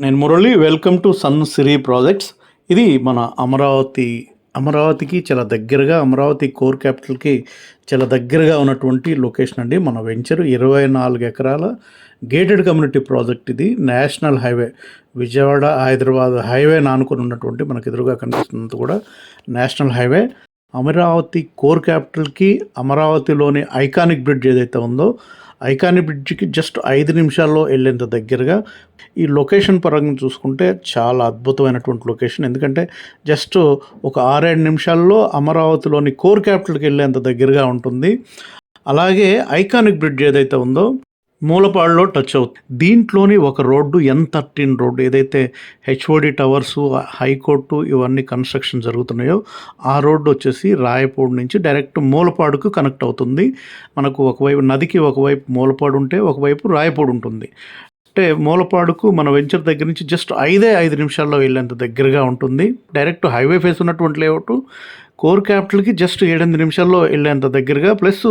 నేను Murali. Welcome to sun Siri projects. ఇది మన అమరావతికి చాలా దగ్గరగా, అమరావతి కోర్ క్యాపిటల్కి చాలా దగ్గరగా ఉన్నటువంటి లొకేషన్ అండి. మన వెంచర్ 24 ఎకరాల గేటెడ్ కమ్యూనిటీ ప్రాజెక్ట్. ఇది national highway, Vijayawada Hyderabad highway నానుకొని ఉన్నటువంటి, మనకు ఎదురుగా కనిపిస్తున్నంత కూడా నేషనల్ హైవే. అమరావతి కోర్ క్యాపిటల్కి అమరావతిలోని ఐకానిక్ బ్రిడ్జ్ ఏదైతే ఉందో, ఐకానిక్ బ్రిడ్జ్కి జస్ట్ 5 నిమిషాల్లో వెళ్ళేంత దగ్గరగా. ఈ లొకేషన్ పరంగా చూసుకుంటే చాలా అద్భుతమైనటువంటి లొకేషన్. ఎందుకంటే జస్ట్ ఒక 6-7 నిమిషాల్లో అమరావతిలోని కోర్ క్యాపిటల్కి వెళ్ళేంత దగ్గరగా ఉంటుంది. అలాగే ఐకానిక్ బ్రిడ్జ్ ఏదైతే ఉందో మూలపాడులో టచ్ అవుతుంది. దీంట్లోని ఒక రోడ్డు, N13 రోడ్డు, ఏదైతే హెచ్ఓడి టవర్సు, హైకోర్టు ఇవన్నీ కన్స్ట్రక్షన్ జరుగుతున్నాయో ఆ రోడ్డు వచ్చేసి రాయపూడి నుంచి డైరెక్ట్ మూలపాడుకు కనెక్ట్ అవుతుంది. మనకు ఒకవైపు నదికి ఒకవైపు మూలపాడు ఉంటే ఒకవైపు రాయపూడి ఉంటుంది. అంటే మూలపాడుకు మన వెంచర్ దగ్గర నుంచి జస్ట్ 5 నిమిషాల్లో వెళ్ళేంత దగ్గరగా ఉంటుంది. డైరెక్ట్ హైవే ఫేస్ ఉన్నటువంటి లేఅవుట్, కోర్ క్యాపిటల్కి జస్ట్ 7-8 నిమిషాల్లో వెళ్ళేంత దగ్గరగా. ప్లస్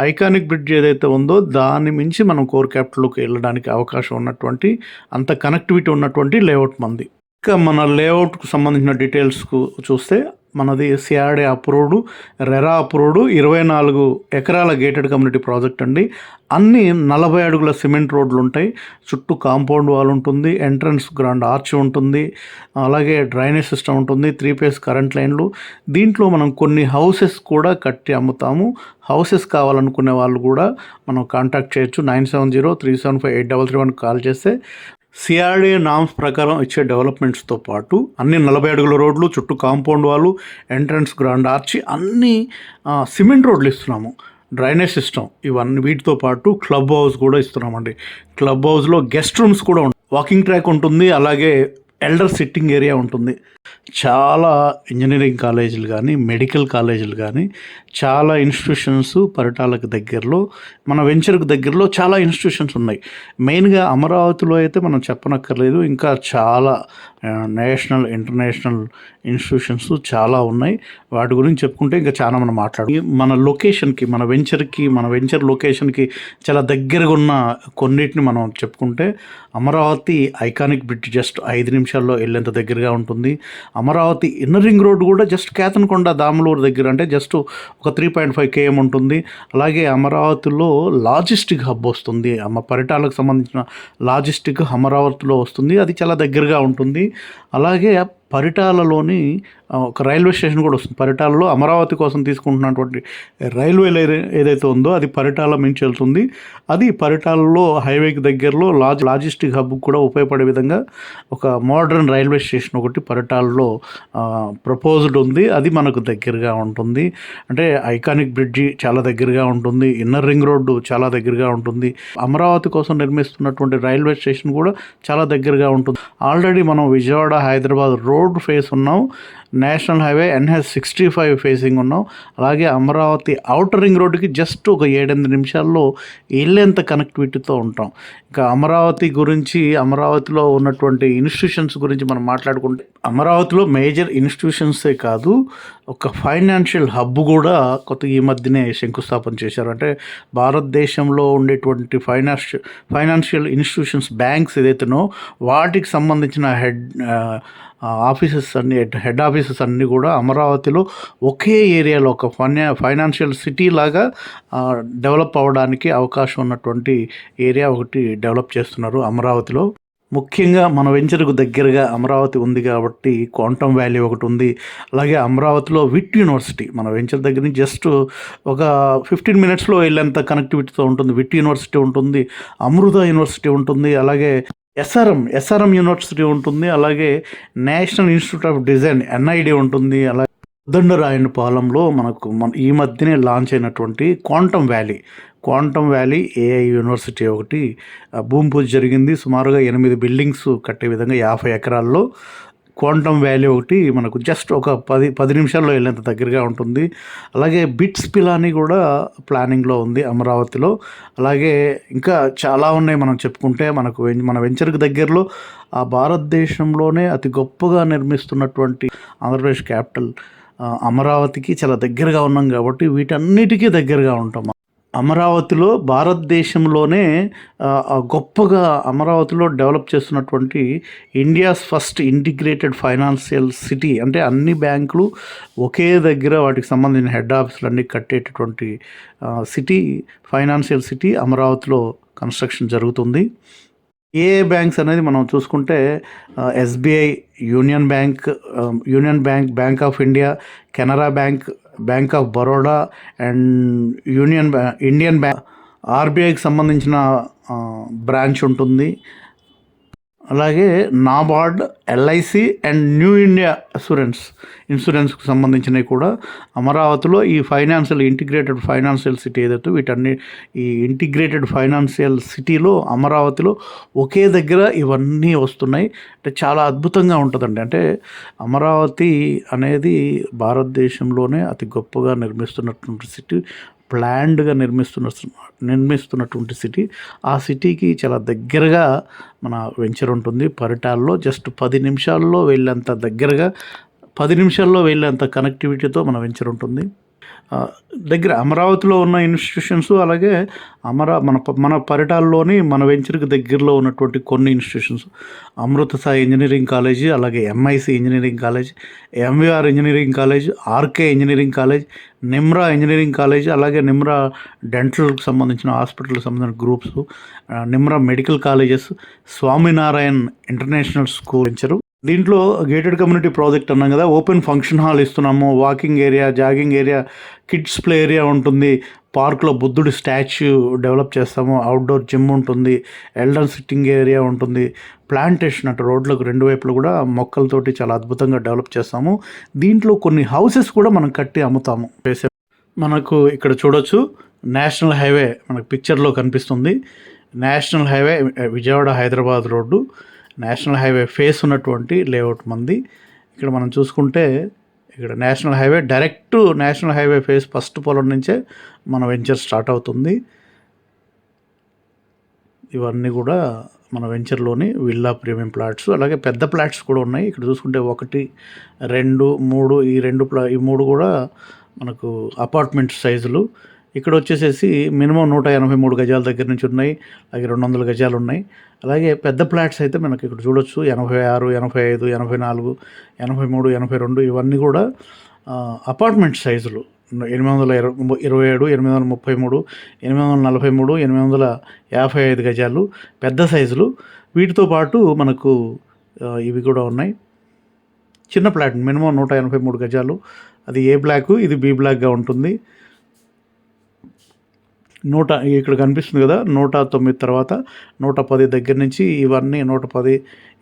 ఐకానిక్ బ్రిడ్జ్ ఏదైతే ఉందో దాన్ని మించి మనం కోర్ క్యాపిటల్కి వెళ్ళడానికి అవకాశం ఉన్నటువంటి, అంత కనెక్టివిటీ ఉన్నటువంటి లేఅవుట్ మంది. ఇంకా మన లేఅవుట్కు సంబంధించిన డీటెయిల్స్కు చూస్తే, మనది సిఆర్డే అప్రూవ్డ్, రెరా అప్రూవ్డ్ 24 ఎకరాల గేటెడ్ కమ్యూనిటీ ప్రాజెక్ట్ అండి. అన్నీ 40 అడుగుల సిమెంట్ రోడ్లు ఉంటాయి. చుట్టూ కాంపౌండ్ వాల్ ఉంటుంది, ఎంట్రన్స్ గ్రాండ్ ఆర్చ్ ఉంటుంది, అలాగే డ్రైనేజ్ సిస్టమ్ ఉంటుంది, 3 ఫేజ్ కరెంట్ లైన్లు. దీంట్లో మనం కొన్ని హౌసెస్ కూడా కట్టి అమ్ముతాము. హౌసెస్ కావాలనుకునే వాళ్ళు కూడా మనం కాంటాక్ట్ చేయొచ్చు. 9703758331 కాల్ చేస్తే సిఆర్డే నామ్స్ ప్రకారం ఇచ్చే డెవలప్మెంట్స్తో పాటు అన్ని 40 అడుగుల రోడ్లు, చుట్టూ కాంపౌండ్ వాళ్ళు, ఎంట్రన్స్ గ్రాండ్ ఆర్చి, అన్నీ సిమెంట్ రోడ్లు ఇస్తున్నాము. డ్రైనేజ్ సిస్టమ్ ఇవన్నీ, వీటితో పాటు క్లబ్ హౌస్ కూడా ఇస్తున్నామండి. క్లబ్ హౌస్లో గెస్ట్ రూమ్స్ కూడా ఉంటాయి, వాకింగ్ ట్రాక్ ఉంటుంది, అలాగే ఎల్డర్ సిట్టింగ్ ఏరియా ఉంటుంది. చాలా ఇంజనీరింగ్ కాలేజీలు కానీ, మెడికల్ కాలేజీలు కానీ, చాలా ఇన్స్టిట్యూషన్స్ పరిటాలకు దగ్గరలో, మన వెంచర్కు దగ్గరలో చాలా ఇన్స్టిట్యూషన్స్ ఉన్నాయి. మెయిన్గా అమరావతిలో అయితే మనం చెప్పనక్కర్లేదు, ఇంకా చాలా నేషనల్, ఇంటర్నేషనల్ ఇన్స్టిట్యూషన్స్ చాలా ఉన్నాయి. వాటి గురించి చెప్పుకుంటే ఇంకా చాలా మనం మన లొకేషన్కి, మన వెంచర్ లొకేషన్కి చాలా దగ్గరగా ఉన్న కొన్నిటిని మనం చెప్పుకుంటే, అమరావతి ఐకానిక్ బ్రిడ్జ్ జస్ట్ 5 నిమిషాల్లో వెళ్ళేంత దగ్గరగా ఉంటుంది. అమరావతి ఇన్నర్ రింగ్ రోడ్డు కూడా జస్ట్ కేతనకొండ దాములూరు దగ్గర, అంటే జస్ట్ ఒక 3.5 km ఉంటుంది. అలాగే అమరావతిలో లాజిస్టిక్ హబ్ వస్తుంది, పరిటాలకు సంబంధించిన లాజిస్టిక్ అమరావతిలో వస్తుంది, అది చాలా దగ్గరగా ఉంటుంది. అలాగే పరిటాలలోని ఒక రైల్వే స్టేషన్ కూడా వస్తుంది. పరిటాలలో అమరావతి కోసం తీసుకుంటున్నటువంటి రైల్వే లైన్ ఏదైతే ఉందో అది పరిటాల మించి వెళ్తుంది. అది పరిటాలలో హైవేకి దగ్గరలో లాజిస్టిక్ హబ్ కూడా ఉపయోగపడే విధంగా ఒక మోడర్న్ రైల్వే స్టేషన్ ఒకటి పరిటాలలో ప్రపోజ్డ్ ఉంది. అది మనకు దగ్గరగా ఉంటుంది. అంటే ఐకానిక్ బ్రిడ్జి చాలా దగ్గరగా ఉంటుంది, ఇన్నర్ రింగ్ రోడ్డు చాలా దగ్గరగా ఉంటుంది, అమరావతి కోసం నిర్మిస్తున్నటువంటి రైల్వే స్టేషన్ కూడా చాలా దగ్గరగా ఉంటుంది. ఆల్రెడీ మనం విజయవాడ హైదరాబాద్ రోడ్ ఫేస్ ఉన్నాం, నేషనల్ హైవే NH65 ఫేసింగ్ ఉన్నాం. అలాగే అమరావతి ఔటర్ రింగ్ రోడ్డుకి జస్ట్ ఒక 7-8 నిమిషాల్లో వెళ్ళేంత కనెక్టివిటీతో ఉంటాం. ఇంకా అమరావతి గురించి, అమరావతిలో ఉన్నటువంటి ఇన్స్టిట్యూషన్స్ గురించి మనం మాట్లాడుకుంటే, అమరావతిలో మేజర్ ఇన్స్టిట్యూషన్సే కాదు, ఒక ఫైనాన్షియల్ హబ్ కూడా కొత్త ఈ మధ్యనే శంకుస్థాపన చేశారు. అంటే భారతదేశంలో ఉండేటువంటి ఫైనాన్షియల్ ఇన్స్టిట్యూషన్స్, బ్యాంక్స్ ఏదైతేనో వాటికి సంబంధించిన హెడ్ ఆఫీసెస్ అన్నీ కూడా అమరావతిలో ఒకే ఏరియాలో ఒక ఫైనాన్షియల్ సిటీ లాగా డెవలప్ అవ్వడానికి అవకాశం ఉన్నటువంటి ఏరియా ఒకటి డెవలప్ చేస్తున్నారు అమరావతిలో. ముఖ్యంగా మన వెంచర్కు దగ్గరగా అమరావతి ఉంది కాబట్టి క్వాంటమ్ వ్యాలీ ఒకటి ఉంది. అలాగే అమరావతిలో విట్ యూనివర్సిటీ మన వెంచర్ దగ్గర నుంచి జస్ట్ ఒక 15 మినిట్స్లో వెళ్ళేంత కనెక్టివిటీతో ఉంటుంది. విట్ యూనివర్సిటీ ఉంటుంది, అమృత యూనివర్సిటీ ఉంటుంది, అలాగే ఎస్ఆర్ఎం యూనివర్సిటీ ఉంటుంది, అలాగే national institute of design NID ఉంటుంది. అలాగే ఉద్దండరాయనిపాలెంలో మనకు ఈ మధ్యనే లాంచ్ అయినటువంటి క్వాంటమ్ వ్యాలీ AI యూనివర్సిటీ ఒకటి భూమి పూజ జరిగింది. సుమారుగా 8 బిల్డింగ్స్ కట్టే విధంగా 50 ఎకరాల్లో క్వాంటమ్ వ్యాలీ ఒకటి మనకు జస్ట్ ఒక 10 నిమిషాల్లో వెళ్ళేంత దగ్గరగా ఉంటుంది. అలాగే బిట్స్ పిలాని కూడా ప్లానింగ్లో ఉంది అమరావతిలో. అలాగే ఇంకా చాలా ఉన్నాయి మనం చెప్పుకుంటే. మన వెంచర్కి దగ్గరలో ఆ భారతదేశంలోనే అతి గొప్పగా నిర్మిస్తున్నటువంటి ఆంధ్రప్రదేశ్ క్యాపిటల్ అమరావతికి చాలా దగ్గరగా ఉన్నాం కాబట్టి వీటన్నిటికీ దగ్గరగా ఉంటాం. అమరావతిలో భారతదేశంలోనే గొప్పగా అమరావతిలో డెవలప్ చేస్తున్నటువంటి India's first integrated financial city. అంటే అన్ని బ్యాంకులు ఒకే దగ్గర వాటికి సంబంధించిన హెడ్ ఆఫీసులు అన్నీ కట్టేటటువంటి సిటీ, ఫైనాన్షియల్ సిటీ అమరావతిలో కన్స్ట్రక్షన్ జరుగుతుంది. ఏ బ్యాంక్స్ అనేది మనం చూసుకుంటే SBI, union bank, bank of India, Canara bank, bank of Baroda and Indian bank, ఆర్బీఐకి సంబంధించిన బ్రాంచ్ ఉంటుంది. అలాగే NABARD, LIC and new India ఇన్సూరెన్స్కి సంబంధించినవి కూడా అమరావతిలో ఈ ఇంటిగ్రేటెడ్ ఫైనాన్షియల్ సిటీ ఏదైతే ఈ ఇంటిగ్రేటెడ్ ఫైనాన్షియల్ సిటీలో అమరావతిలో ఒకే దగ్గర ఇవన్నీ వస్తున్నాయి. అంటే చాలా అద్భుతంగా ఉంటుందండి. అంటే అమరావతి అనేది భారతదేశంలోనే అతి గొప్పగా నిర్మిస్తున్నటువంటి సిటీ, ప్లాన్డ్గా నిర్మిస్తున్నటువంటి సిటీ. ఆ సిటీకి చాలా దగ్గరగా మన వెంచర్ ఉంటుంది. పరిటాల్లో జస్ట్ 10 నిమిషాల్లో వెళ్ళేంత కనెక్టివిటీతో మన వెంచర్ ఉంటుంది. దగ్గర అమరావతిలో ఉన్న ఇన్స్టిట్యూషన్స్, అలాగే మన పరిటాల్లోని మన వెంచర్కి దగ్గరలో ఉన్నటువంటి కొన్ని institutions, Amrita Sai engineering college, అలాగే MIC engineering college, MVR engineering college, RK engineering college, Nimra engineering college, అలాగే నిమ్రా డెంటల్కి సంబంధించిన హాస్పిటల్కి సంబంధించిన groups, Nimra medical colleges, Swaminarayan international school venture. దీంట్లో గేటెడ్ కమ్యూనిటీ ప్రాజెక్ట్ అన్నాం కదా, ఓపెన్ ఫంక్షన్ హాల్ ఇస్తున్నాము, walking area, jogging area, kids play area ఉంటుంది, పార్క్లో బుద్ధుడి స్టాచ్యూ డెవలప్ చేస్తాము, అవుట్డోర్ జిమ్ ఉంటుంది, ఎల్డర్ సిట్టింగ్ ఏరియా ఉంటుంది, ప్లాంటేషన్ అంటే రోడ్లకు 2 వైపులు కూడా మొక్కలతోటి చాలా అద్భుతంగా డెవలప్ చేస్తాము. దీంట్లో కొన్ని హౌసెస్ కూడా మనం కట్టి అమ్ముతాము. మనకు ఇక్కడ చూడొచ్చు, నేషనల్ హైవే మనకు పిక్చర్లో కనిపిస్తుంది. National highway Vijayawada Hyderabad road, national highway face ఉన్నటువంటి లేఅవుట్ మంది. ఇక్కడ మనం చూసుకుంటే ఇక్కడ national highway, direct national highway face first పొలం నుంచే మన వెంచర్ స్టార్ట్ అవుతుంది. ఇవన్నీ కూడా మన వెంచర్లోని విల్లా ప్రీమియం ప్లాట్స్, అలాగే పెద్ద ప్లాట్స్ కూడా ఉన్నాయి. ఇక్కడ చూసుకుంటే 1, 2, 3 ఈ 3 కూడా మనకు అపార్ట్మెంట్ సైజులు. ఇక్కడ వచ్చేసేసి మినిమం 183 గజాల దగ్గర నుంచి ఉన్నాయి, అలాగే 200 గజాలు ఉన్నాయి. అలాగే పెద్ద ఫ్లాట్స్ అయితే మనకి ఇక్కడ చూడొచ్చు 86, 85, 84, 83, 82 ఇవన్నీ కూడా అపార్ట్మెంట్ సైజులు. 827, 833, 843, 855 గజాలు పెద్ద సైజులు. వీటితో పాటు మనకు ఇవి కూడా ఉన్నాయి, చిన్న ఫ్లాట్ మినిమం 183 గజాలు. అది ఏ బ్లాక్, ఇది బి బ్లాక్గా ఉంటుంది. ఇక్కడ కనిపిస్తుంది కదా, 109 తర్వాత 110 దగ్గర నుంచి ఇవన్నీ 110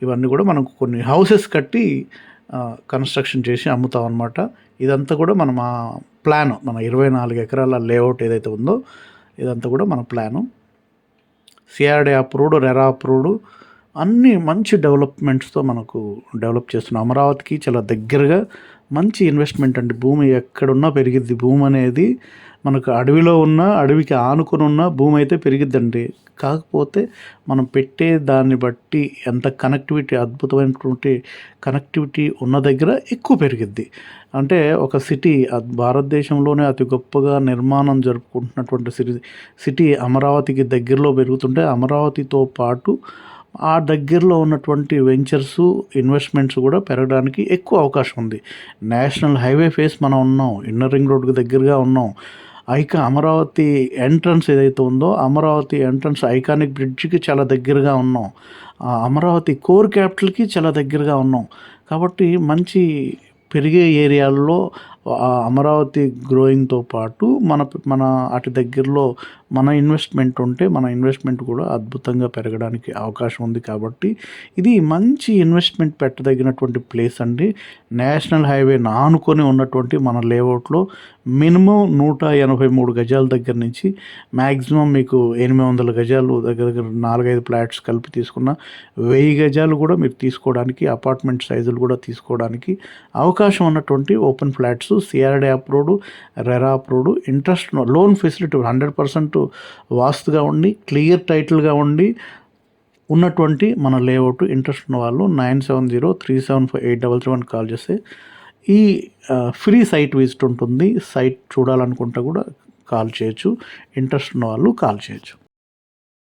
ఇవన్నీ కూడా మనకు కొన్ని హౌసెస్ కట్టి కన్స్ట్రక్షన్ చేసి అమ్ముతాం అన్నమాట. ఇదంతా కూడా మన ప్లాను, మన 24 ఎకరాల లేఅవుట్ ఏదైతే ఉందో ఇదంతా కూడా మన ప్లాను. సిఆర్డే అప్రూవ్డ్, రెరా అప్రూవ్డ్, అన్నీ మంచి డెవలప్మెంట్స్తో మనకు డెవలప్ చేస్తున్నాం. అమరావతికి చాలా దగ్గరగా మంచి ఇన్వెస్ట్మెంట్ అండి. భూమి ఎక్కడున్నా పెరిగిద్ది. భూమి అనేది మనకు అడవికి ఆనుకొని ఉన్న భూమి అయితే పెరిగిద్దండి. కాకపోతే మనం పెట్టే దాన్ని బట్టి ఎంత అద్భుతమైనటువంటి కనెక్టివిటీ ఉన్న దగ్గర ఎక్కువ పెరిగిద్ది. అంటే ఒక సిటీ భారతదేశంలోనే అతి గొప్పగా నిర్మాణం జరుపుకుంటున్నటువంటి సిటీ అమరావతికి దగ్గరలో పెరుగుతుంటే, అమరావతితో పాటు ఆ దగ్గరలో ఉన్నటువంటి వెంచర్స్, ఇన్వెస్ట్మెంట్స్ కూడా పెరగడానికి ఎక్కువ అవకాశం ఉంది. నేషనల్ హైవే ఫేస్ మనం ఉన్నాం, ఇన్నర్ రింగ్ రోడ్కి దగ్గరగా ఉన్నాం. అమరావతి ఎంట్రన్స్ ఏదైతే ఉందో, అమరావతి ఎంట్రన్స్ ఐకానిక్ బ్రిడ్జ్కి చాలా దగ్గరగా ఉన్నాం. అమరావతి కోర్ క్యాపిటల్కి చాలా దగ్గరగా ఉన్నాం. కాబట్టి మంచి పెరిగే ఏరియాల్లో అమరావతి గ్రోయింగ్తో పాటు మన అటు దగ్గరలో మన ఇన్వెస్ట్మెంట్ ఉంటే మన ఇన్వెస్ట్మెంట్ కూడా అద్భుతంగా పెరగడానికి అవకాశం ఉంది. కాబట్టి ఇది మంచి ఇన్వెస్ట్మెంట్ పెట్టదగినటువంటి ప్లేస్ అండి. నేషనల్ హైవే ఆనుకొని ఉన్నటువంటి మన లేఅవుట్లో మినిమం 183 గజాల దగ్గర నుంచి మ్యాక్సిమం మీకు 800 గజాలు దగ్గర 4-5 ఫ్లాట్స్ కలిపి తీసుకున్న 1000 గజాలు కూడా మీరు తీసుకోవడానికి, అపార్ట్మెంట్ సైజులు కూడా తీసుకోవడానికి అవకాశం ఉన్నటువంటి open flats, CRDA approved, RERA approved, interest loan facility 100% వాస్తుగా ఉండి, క్లియర్ టైటిల్గా ఉండి ఉన్నటువంటి మన లేఅవుట్. ఇంట్రెస్ట్ ఉన్న వాళ్ళు 9703758811 కాల్ చేస్తే ఈ ఫ్రీ సైట్ విజిట్ ఉంటుంది. సైట్ చూడాలనుకుంటే కూడా కాల్ చేయొచ్చు. ఇంట్రెస్ట్ ఉన్న వాళ్ళు కాల్ చేయొచ్చు.